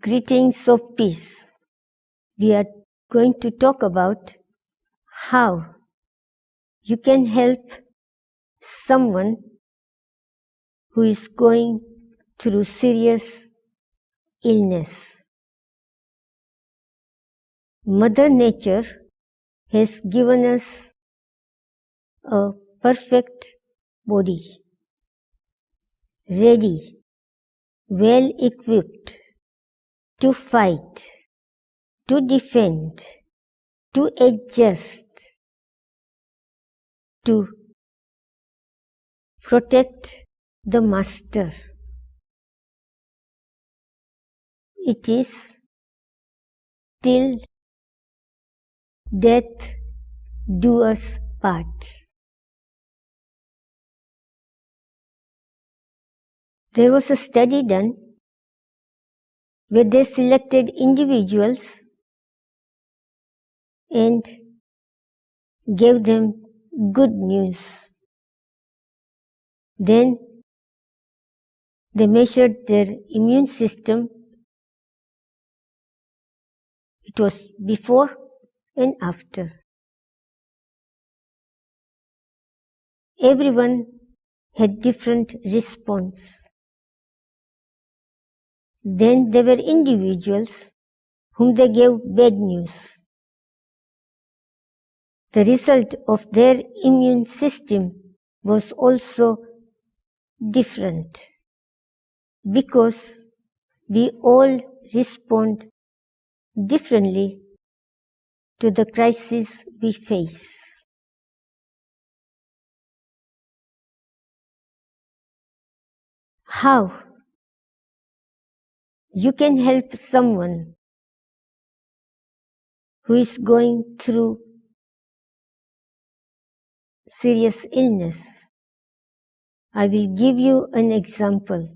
Greetings of peace. We are going to talk about how you can help someone who is going through serious illness. Mother Nature has given us a perfect body, ready, well equipped to fight, to defend, to adjust, to protect the master. It is till death do us part. There was a study done where they selected individuals and gave them good news. Then they measured their immune system. It was before and after. Everyone had different response. Then there were individuals whom they gave bad news. The result of their immune system was also different because we all respond differently to the crisis we face. How you can help someone who is going through serious illness. I will give you an example.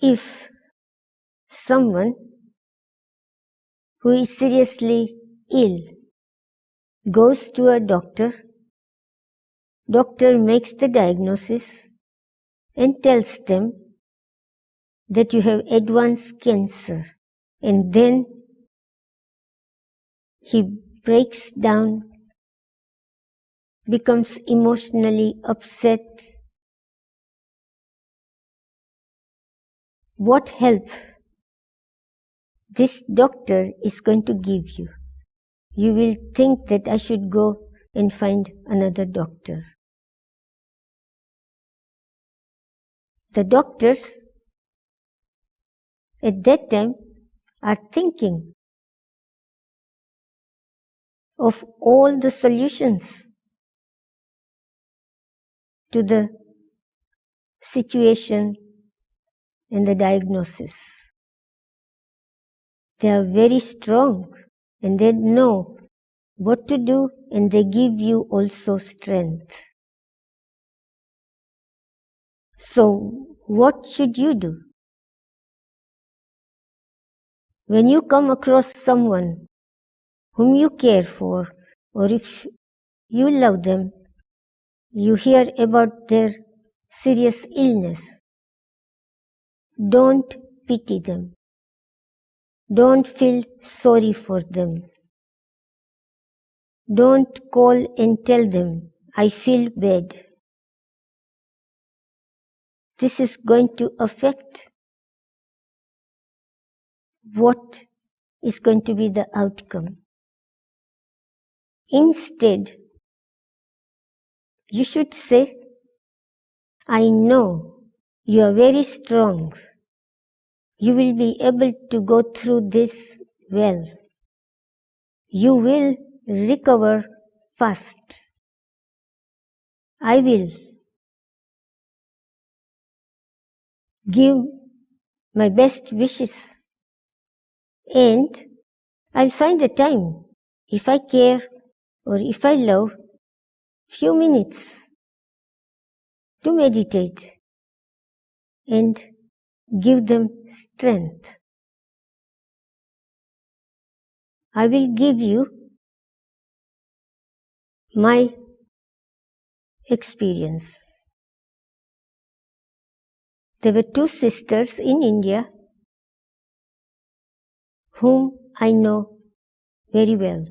If someone who is seriously ill goes to a doctor makes the diagnosis and tells them that you have advanced cancer, and then he breaks down, becomes emotionally upset. What help this doctor is going to give you? You will think that I should go and find another doctor. The doctors at that time are thinking of all the solutions to the situation and the diagnosis. They are very strong and they know what to do, and they give you also strength. So what should you do? When you come across someone whom you care for, or if you love them, you hear about their serious illness, don't pity them. Don't feel sorry for them. Don't call and tell them, I feel bad. This is going to affect what is going to be the outcome. Instead, you should say, I know you are very strong. You will be able to go through this well. You will recover fast. I will give my best wishes, and I'll find a time, if I care or if I love, few minutes to meditate and give them strength. I will give you my experience. There were two sisters in India whom I know very well.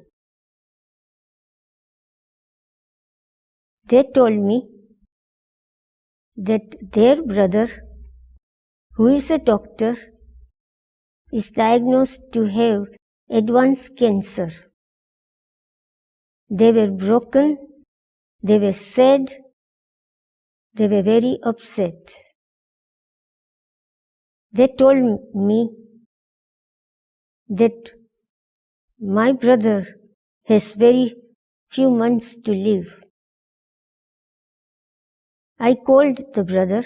They told me that their brother, who is a doctor, is diagnosed to have advanced cancer. They were broken, they were sad, they were very upset. They told me that my brother has very few months to live. I called the brother.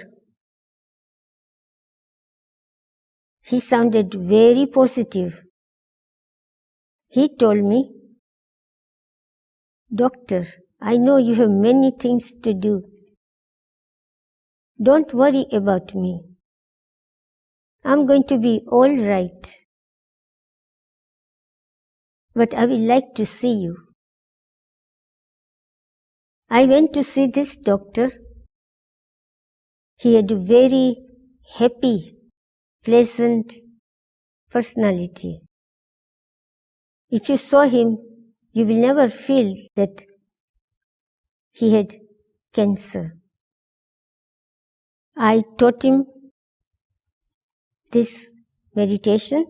He sounded very positive. He told me, "Doctor, I know you have many things to do. Don't worry about me. I'm going to be all right. But I will like to see you." I went to see this doctor. He had a very happy, pleasant personality. If you saw him, you will never feel that he had cancer. I taught him this meditation.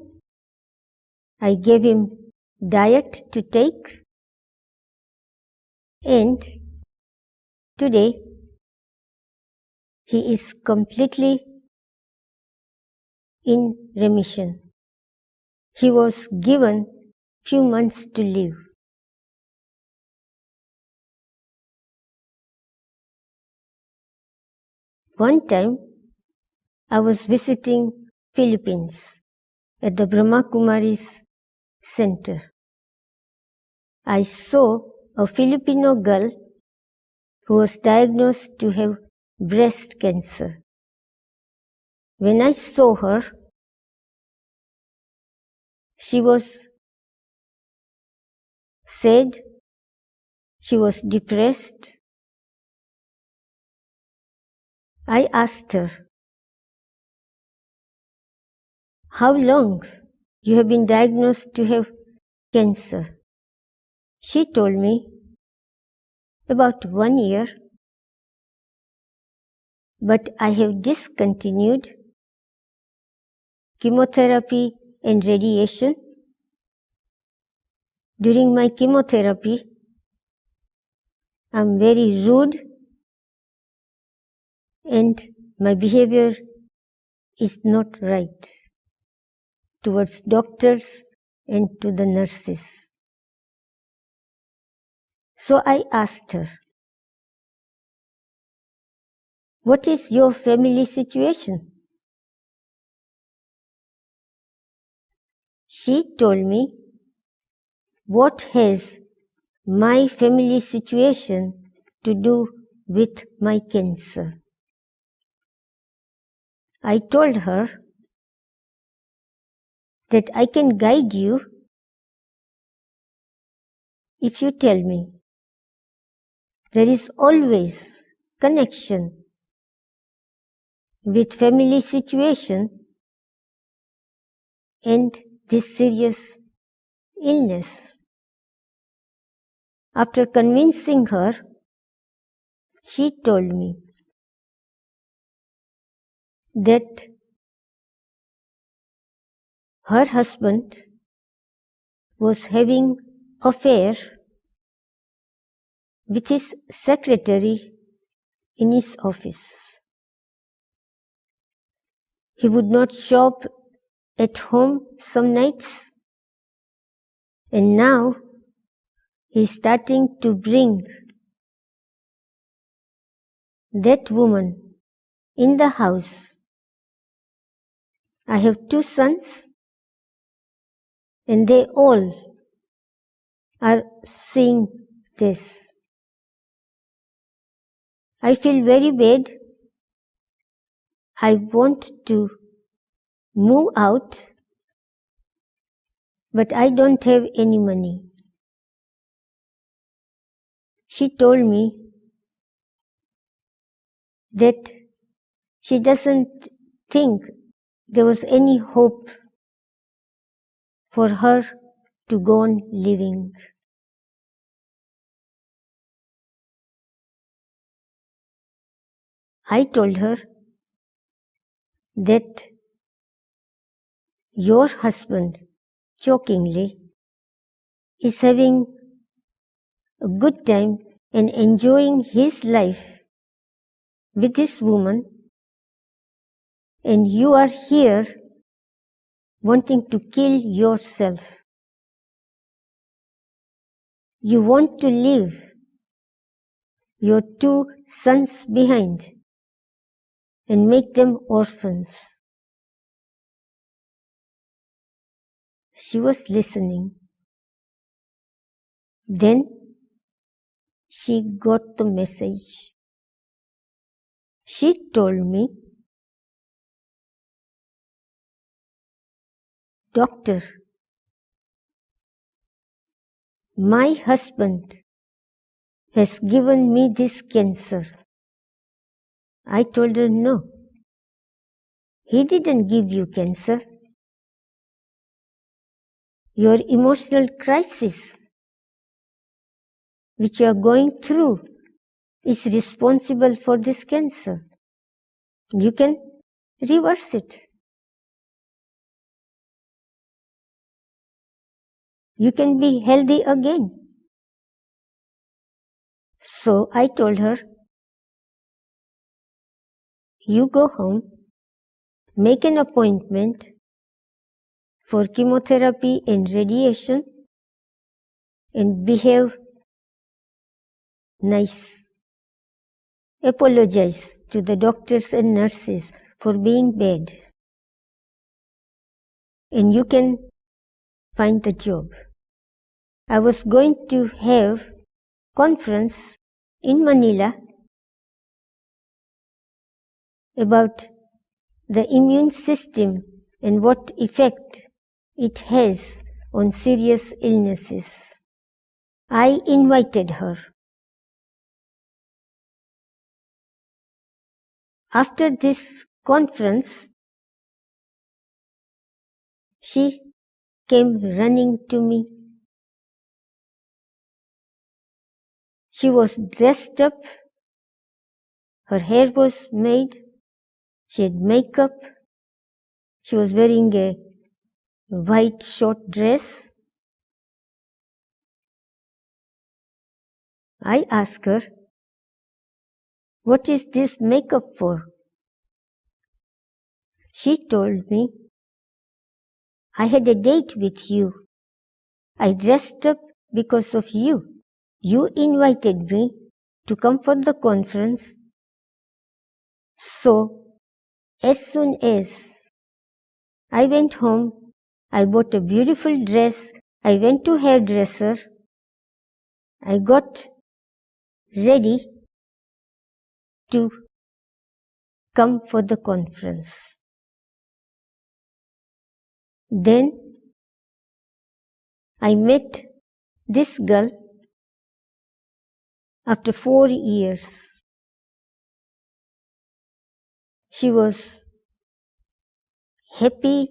I gave him diet to take, and today he is completely in remission. He was given few months to live. One time, I was visiting Philippines at the Brahma Kumaris center. I saw a Filipino girl who was diagnosed to have breast cancer. When I saw her, she was sad, she was depressed. I asked her, "How long you have been diagnosed to have cancer?" She told me, "About 1 year, but I have discontinued chemotherapy and radiation. During my chemotherapy, I'm very rude and my behavior is not right towards doctors and to the nurses." So I asked her, "What is your family situation?" She told me, "What has my family situation to do with my cancer?" I told her that I can guide you if you tell me. There is always connection with family situation and this serious illness. After convincing her, she told me that her husband was having affair with his secretary in his office. He would not show up at home some nights, and now he is starting to bring that woman in the house. I have 2 sons, and they all are seeing this. I feel very bad. I want to move out, but I don't have any money." She told me that she doesn't think there was any hope for her to go on living. I told her that your husband, jokingly, is having a good time and enjoying his life with this woman, and you are here wanting to kill yourself. You want to leave your 2 sons behind and make them orphans. She was listening. Then she got the message. She told me, "Doctor, my husband has given me this cancer." I told her, "No, he didn't give you cancer. Your emotional crisis, which you are going through, is responsible for this cancer. You can reverse it. You can be healthy again." So I told her, "You go home, make an appointment for chemotherapy and radiation, and behave nice. Apologize to the doctors and nurses for being bad, and you can find the job." I was going to have conference in Manila about the immune system and what effect it has on serious illnesses. I invited her. After this conference, she came running to me. She was dressed up, her hair was made, she had makeup, she was wearing a white short dress. I asked her, "What is this makeup for?" She told me, "I had a date with you. I dressed up because of you. You invited me to come for the conference. So, as soon as I went home, I bought a beautiful dress. I went to hairdresser. I got ready to come for the conference. Then I met this girl after 4 years. She was happy,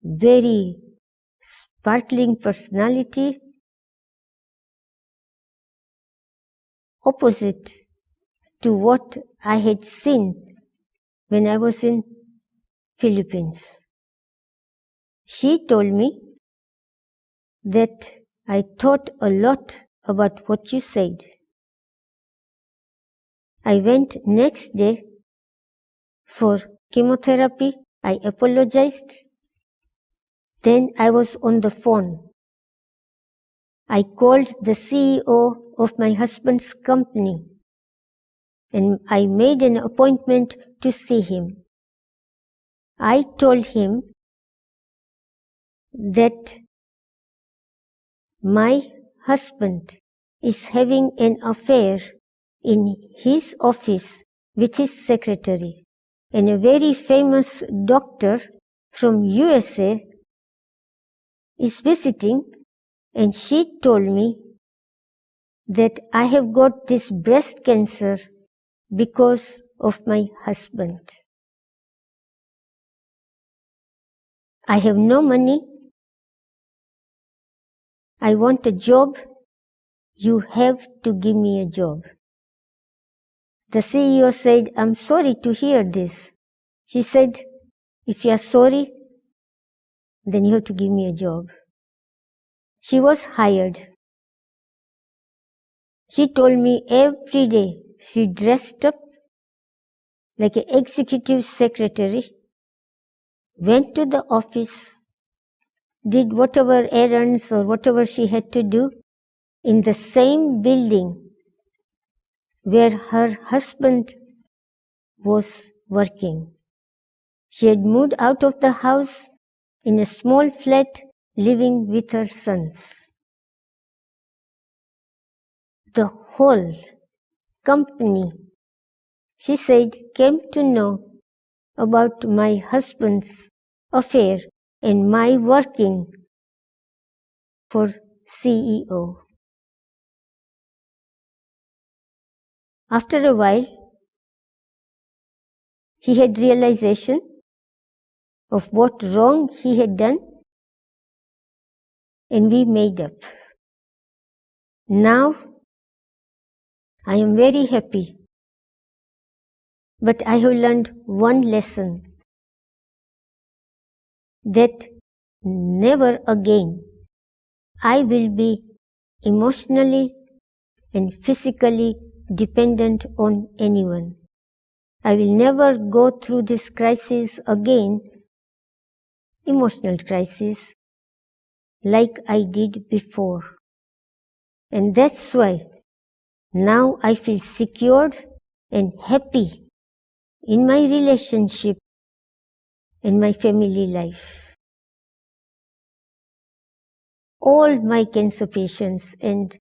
very sparkling personality, opposite to what I had seen when I was in Philippines. She told me that I thought a lot about what you said. I went next day for chemotherapy. I apologized. Then I was on the phone. I called the CEO of my husband's company and I made an appointment to see him. I told him that my husband is having an affair in his office with his secretary, and a very famous doctor from USA is visiting, and she told me that I have got this breast cancer because of my husband. I have no money. I want a job. You have to give me a job. The CEO said, I'm sorry to hear this. She said, if you are sorry, then you have to give me a job. She was hired. She told me every day she dressed up like an executive secretary, went to the office, did whatever errands or whatever she had to do in the same building where her husband was working. She had moved out of the house in a small flat living with her sons. The whole company, she said, came to know about my husband's affair and my working for CEO. After a while, he had realization of what wrong he had done, and we made up. Now, I am very happy, but I have learned one lesson, that never again I will be emotionally and physically dependent on anyone. I will never go through this crisis again, emotional crisis, like I did before. And that's why now I feel secured and happy in my relationship and my family life. All my cancer patients and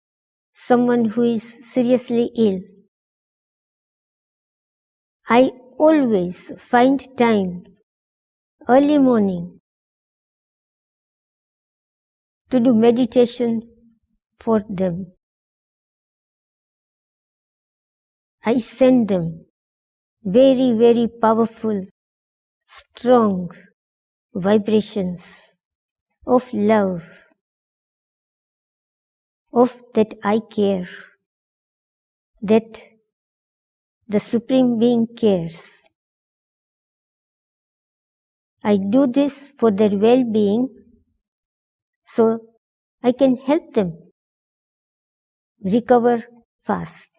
someone who is seriously ill, I always find time early morning to do meditation for them. I send them very, very powerful, strong vibrations of love, of that I care, that the Supreme Being cares. I do this for their well-being so I can help them recover fast.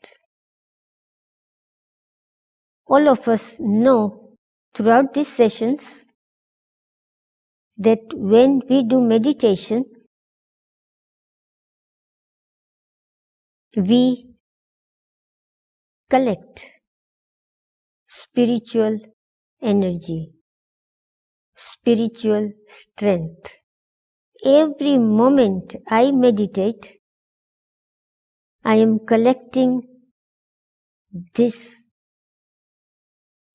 All of us know throughout these sessions that when we do meditation, we collect spiritual energy, spiritual strength. Every moment I meditate, I am collecting this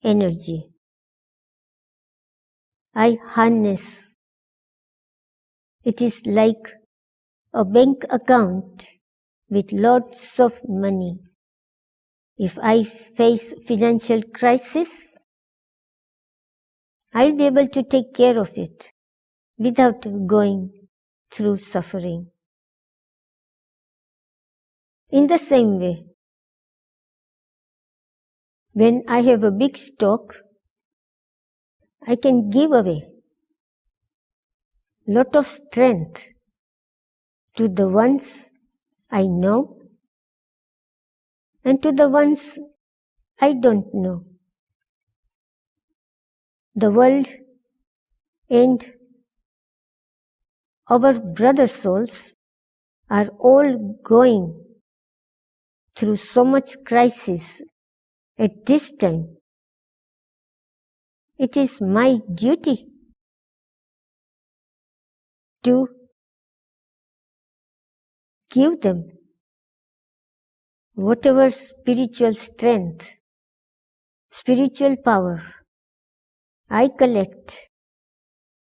energy. I harness. It is like a bank account with lots of money. If I face financial crisis, I'll be able to take care of it without going through suffering. In the same way, when I have a big stock, I can give away lot of strength to the ones I know and to the ones I don't know. The world and our brother souls are all going through so much crisis at this time. It is my duty to give them whatever spiritual strength, spiritual power I collect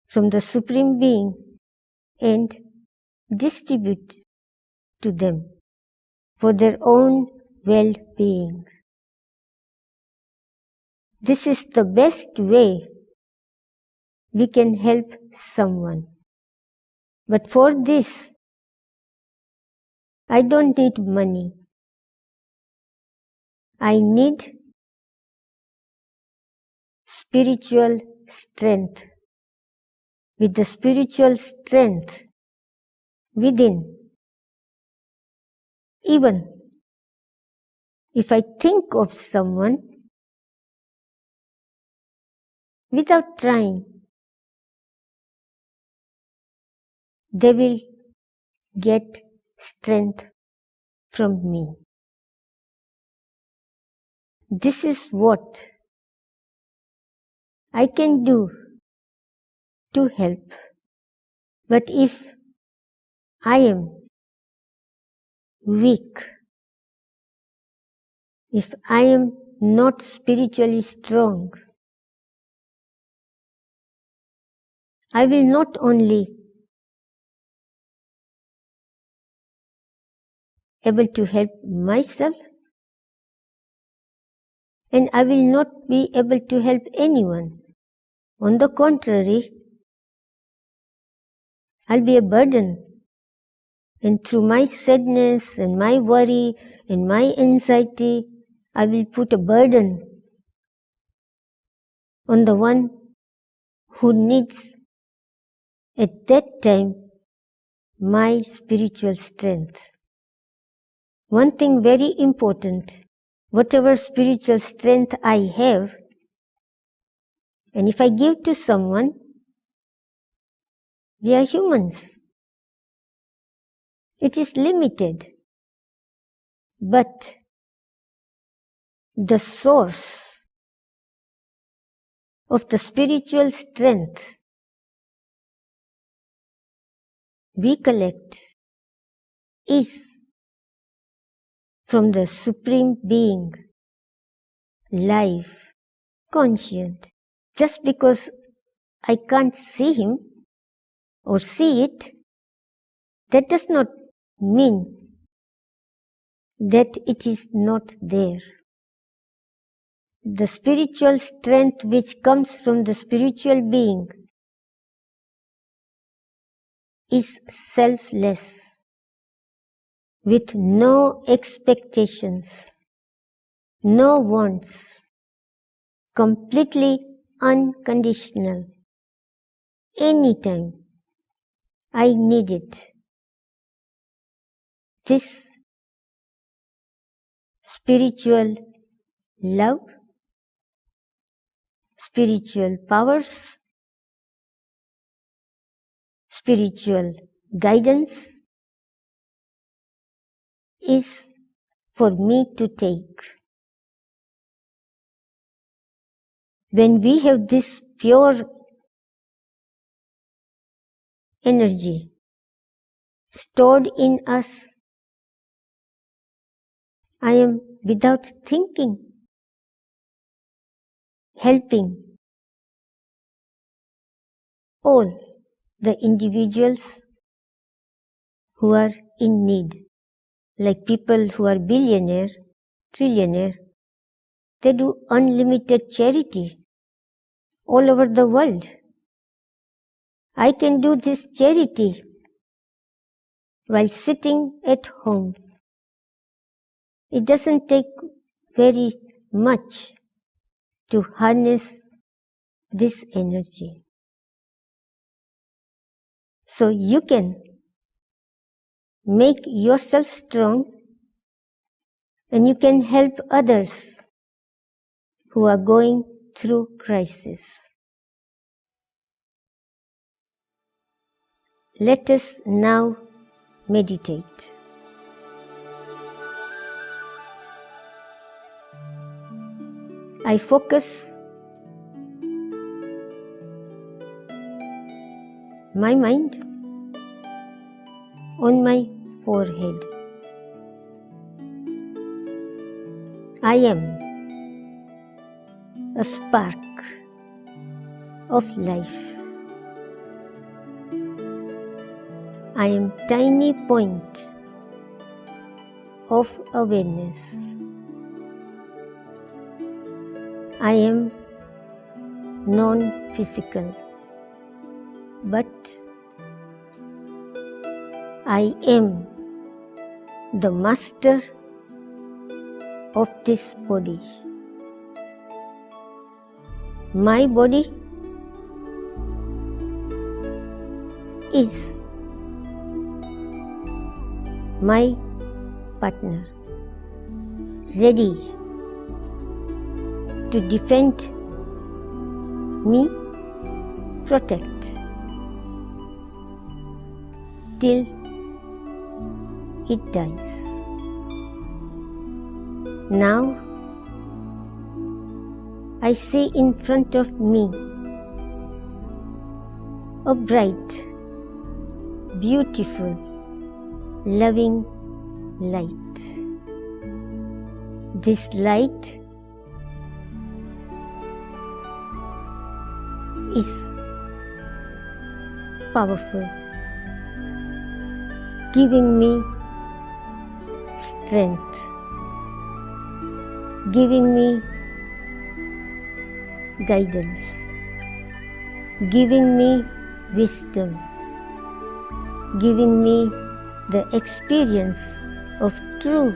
from the Supreme Being and distribute to them for their own well-being. This is the best way we can help someone. But for this, I don't need money. I need spiritual strength. With the spiritual strength within, even if I think of someone without trying, they will get strength from me. This is what I can do to help. But if I am weak, if I am not spiritually strong, I will not only able to help myself, and I will not be able to help anyone. On the contrary, I'll be a burden. And through my sadness and my worry and my anxiety, I will put a burden on the one who needs at that time my spiritual strength. One thing very important, whatever spiritual strength I have, and if I give to someone, we are humans. It is limited. But the source of the spiritual strength we collect is from the Supreme Being, live, conscient. Just because I can't see Him or see it, that does not mean that it is not there. The spiritual strength which comes from the spiritual being is selfless, with no expectations, no wants, completely unconditional. Anytime I need it, this spiritual love, spiritual powers, spiritual guidance is for me to take. When we have this pure energy stored in us, I am without thinking, helping all the individuals who are in need. Like people who are billionaire, trillionaire, they do unlimited charity all over the world. I can do this charity while sitting at home. It doesn't take very much to harness this energy. So you can make yourself strong and you can help others who are going through crisis. Let us now meditate. I focus my mind on my forehead. I am a spark of life. I am tiny point of awareness. I am non-physical, but I am the master of this body. My body is my partner, ready to defend me, protect till it dies. Now I see in front of me a bright, beautiful, loving light. This light is powerful, giving me strength, giving me guidance, giving me wisdom, giving me the experience of true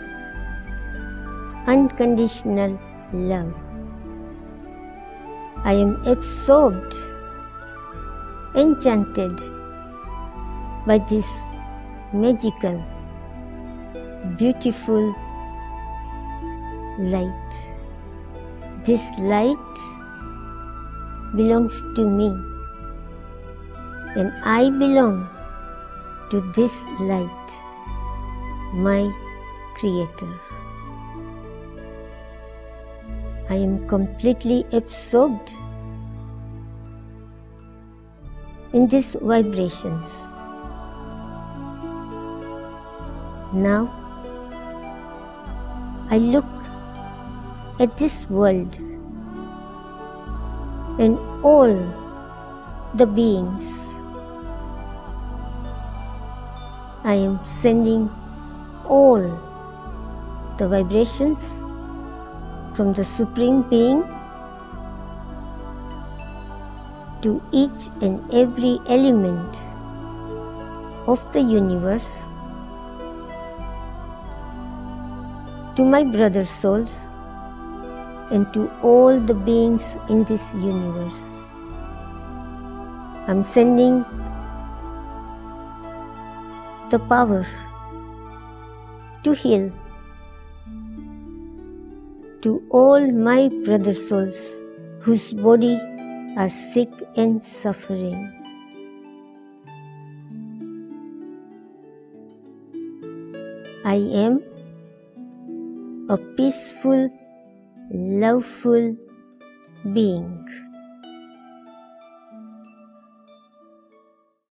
unconditional love. I am absorbed, enchanted by this magical, beautiful light. This light belongs to me, and I belong to this light, my Creator. I am completely absorbed in these vibrations. Now I look at this world and all the beings. I am sending all the vibrations from the Supreme Being to each and every element of the universe, to my brother souls, and to all the beings in this universe. I'm sending the power to heal to all my brother souls whose body are sick and suffering. I am a peaceful, loveful being.